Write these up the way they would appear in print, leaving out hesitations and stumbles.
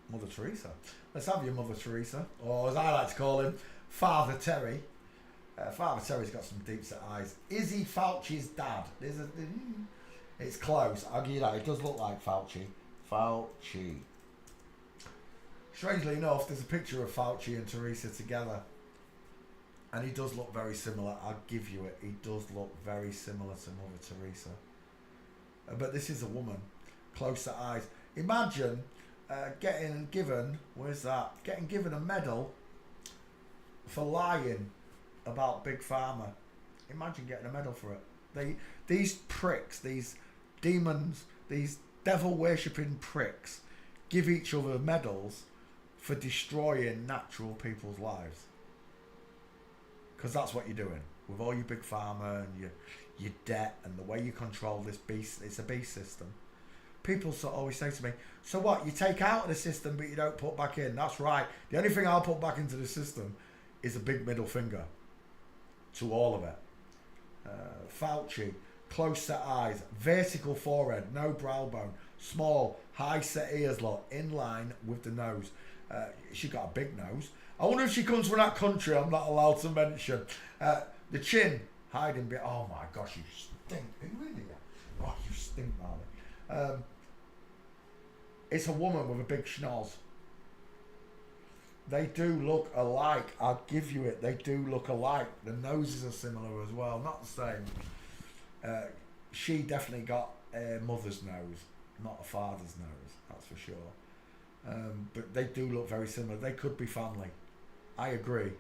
Mother Teresa. Let's have your Mother Teresa, or as I like to call him, Father Terry. Father Terry's got some deep set eyes. Is he Fauci's dad? It's close. I'll give you that. It does look like Fauci. Fauci. Strangely enough, there's a picture of Fauci and Teresa together. And he does look very similar. I'll give you it. He does look very similar to Mother Teresa. But this is a woman. Close set eyes. Imagine getting given, where's that? Getting given a medal for lying about Big Pharma. Imagine getting a medal for it. These pricks, these demons, these devil worshipping pricks give each other medals for destroying natural people's lives. Because that's what you're doing with all your Big Pharma and your debt and the way you control this beast. It's a beast system. People always say to me, so what, you take out of the system but you don't put back in? That's right. The only thing I'll put back into the system is a big middle finger to all of it. Fauci, close set eyes, vertical forehead, no brow bone, small, high set ears, look, in line with the nose. She got a big nose. I wonder if she comes from that country I'm not allowed to mention. The chin, hiding bit. Oh my gosh, you stink. Who are you? Oh, you stink, Marley. It's a woman with a big schnoz. They do look alike. I'll give you it. They do look alike. The noses are similar as well. Not the same. She definitely got a mother's nose, not a father's nose. That's for sure. But they do look very similar. They could be family. I agree.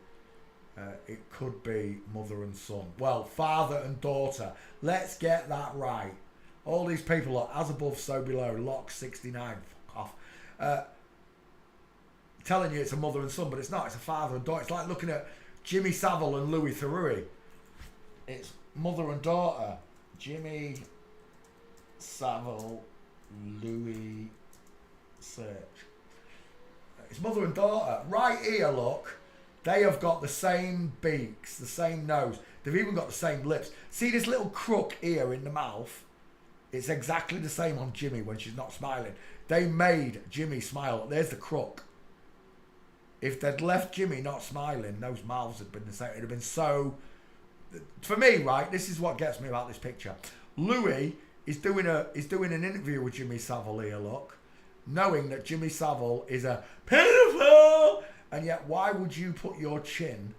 It could be mother and son. Well, father and daughter. Let's get that right. All these people are as above, so below. Lock 69. Fuck off. Telling you it's a mother and son, but it's not. It's a father and daughter. It's like looking at Jimmy Savile and Louis Theroux. It's mother and daughter. Jimmy Savile, Louis search. It's mother and daughter. Right here, look. They have got the same beaks, the same nose. They've even got the same lips. See this little crook here in the mouth? It's exactly the same on Jimmy when she's not smiling. They made Jimmy smile. There's the crook. If they'd left Jimmy not smiling, those mouths had been the same. It'd have been so... For me, right, this is what gets me about this picture. Louis is doing an interview with Jimmy Savile here, look. Knowing that Jimmy Savile is a pedophile. And yet, why would you put your chin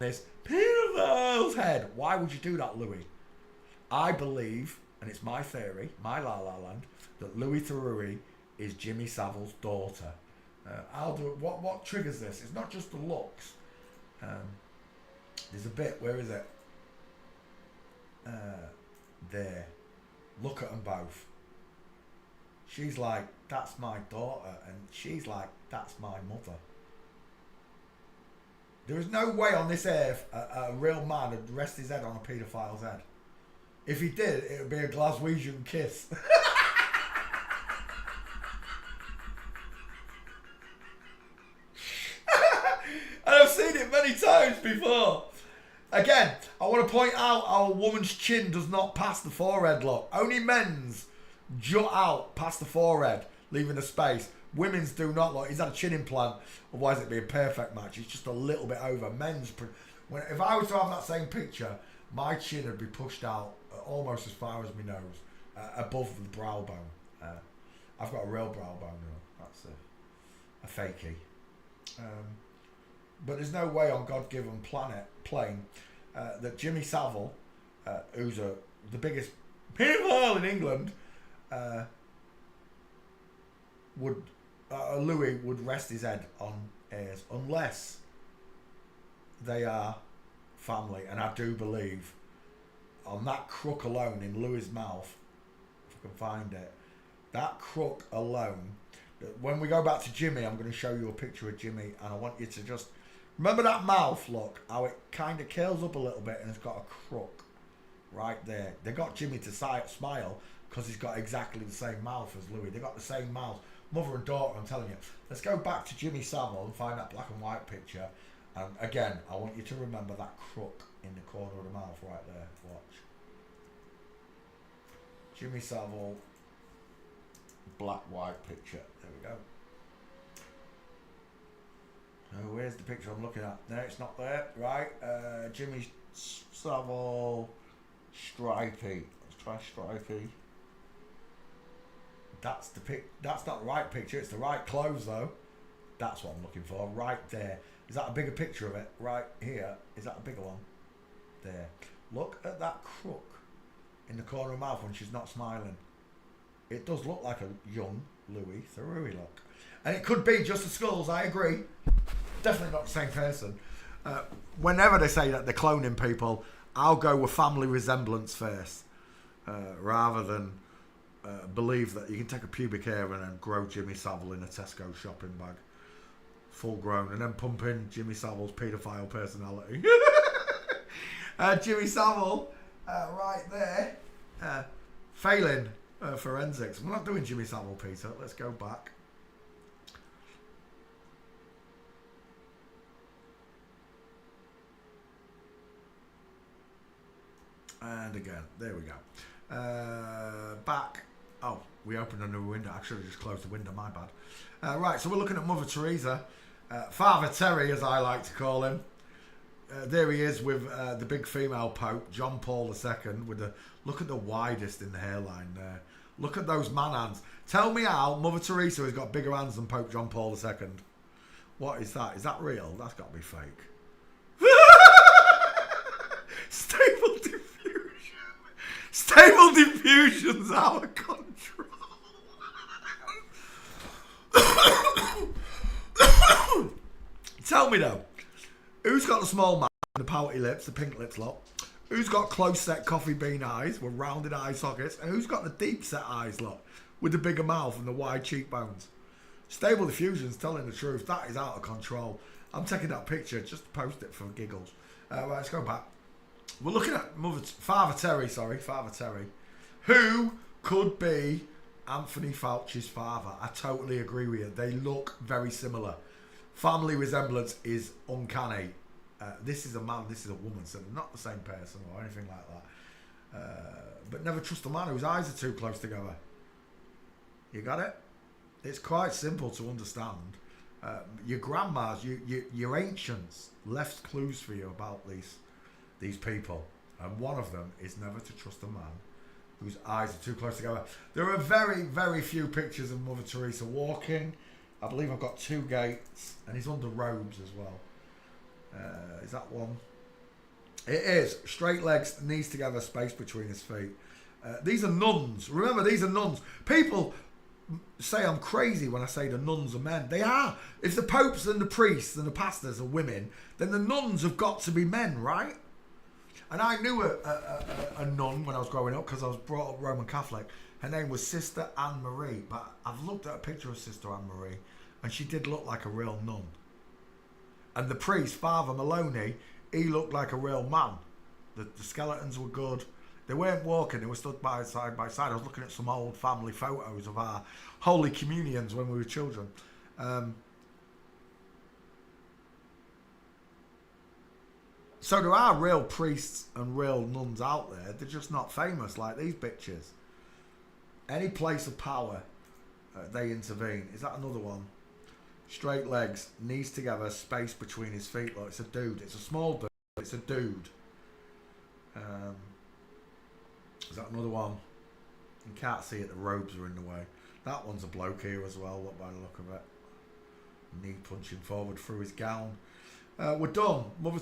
on this pedophile's head? Why would you do that, Louis? I believe, and it's my theory, my La La Land, that Louis Theroux is Jimmy Savile's daughter. I'll do it. What triggers this? It's not just the looks. There's a bit. Where is it? There. Look at them both. She's like, that's my daughter, and she's like, that's my mother. There is no way on this earth a real man would rest his head on a paedophile's head. If he did, it would be a Glaswegian kiss. And I've seen it many times before. Again, I want to point out our woman's chin does not pass the forehead, look. Only men's jut out past the forehead, leaving a space. Women's do not, look. He's had a chin implant, otherwise it'd be a perfect match. It's just a little bit over. Men's, if I was to have that same picture, my chin would be pushed out almost as far as my nose, above the brow bone. I've got a real brow bone now. That's a fakey. But there's no way on God-given plane that Jimmy Savile, who's the biggest pedophile in England, Louis would rest his head on heirs unless they are family. And I do believe on that crook alone in Louis' mouth, if I can find it, that crook alone. When we go back to Jimmy, I'm going to show you a picture of Jimmy, and I want you to just remember that mouth, look, how it kind of curls up a little bit and it's got a crook right there. They got Jimmy to smile because he's got exactly the same mouth as Louis. They got the same mouth. Mother and daughter, I'm telling you. Let's go back to Jimmy Savile and find that black and white picture. And again, I want you to remember that crook in the corner of the mouth right there. Watch. Jimmy Savile, black white picture. There we go. Oh, where's the picture I'm looking at? No, it's not there. Right. Jimmy Savile, Stripey. Let's try Stripey. That's the That's not the right picture. It's the right clothes though. That's what I'm looking for. Right there. Is that a bigger picture of it? Right here. Is that a bigger one? There. Look at that crook in the corner of her mouth when she's not smiling. It does look like a young Louis Theroux look. And it could be just the skulls, I agree. Definitely not the same person. Whenever they say that they're cloning people, I'll go with family resemblance first. Rather than believe that you can take a pubic hair and then grow Jimmy Savile in a Tesco shopping bag. Full grown. And then pump in Jimmy Savile's paedophile personality. Jimmy Savile, right there. Failing forensics. We're not doing Jimmy Savile, Peter. Let's go back. And again, there we go. Back. Oh, we opened a new window. I should have just closed the window, my bad. Right, so we're looking at Mother Teresa. Father Terry, as I like to call him. There he is with the big female Pope, John Paul II, with the look at the widest in the hairline there. Look at those man hands. Tell me how Mother Teresa has got bigger hands than Pope John Paul II. What is that? Is that real? That's got to be fake. Stable diffusion. Stable diffusion's out of control. Tell me though, who's got the small mouth, the pouty lips, the pink lips lot? Who's got close set coffee bean eyes with rounded eye sockets? And who's got the deep set eyes lot with the bigger mouth and the wide cheekbones? Stable diffusion's telling the truth. That is out of control. I'm taking that picture just to post it for giggles. Right, let's go back. We're looking at Father Terry, who could be Anthony Fauci's father. I totally agree with you. They look very similar. Family resemblance is uncanny. This is a man, this is a woman, so they're not the same person or anything like that. But never trust a man whose eyes are too close together. You got it? It's quite simple to understand. Your grandmas, your ancients left clues for you about these people. And one of them is never to trust a man whose eyes are too close together. There are very, very few pictures of Mother Teresa walking. I believe I've got 2 gates, and he's under robes as well. Is that one? It is. Straight legs, knees together, space between his feet. These are nuns. Remember, these are nuns. People say I'm crazy when I say the nuns are men. They are. If the popes and the priests and the pastors are women, then the nuns have got to be men, right? And I knew a nun when I was growing up because I was brought up Roman Catholic. Her name was Sister Anne Marie, but I've looked at a picture of Sister Anne Marie and she did look like a real nun. And the priest, Father Maloney, he looked like a real man. The skeletons were good. They weren't walking, they were stood side by side. I was looking at some old family photos of our Holy Communions when we were children. So there are real priests and real nuns out there. They're just not famous like these bitches. Any place of power, they intervene. Is that another one? Straight legs, knees together, space between his feet. Look, it's a dude. It's a small dude. It's a dude. Is that another one? You can't see it. The robes are in the way. That one's a bloke here as well. Look by the look of it. Knee punching forward through his gown. We're done. Mother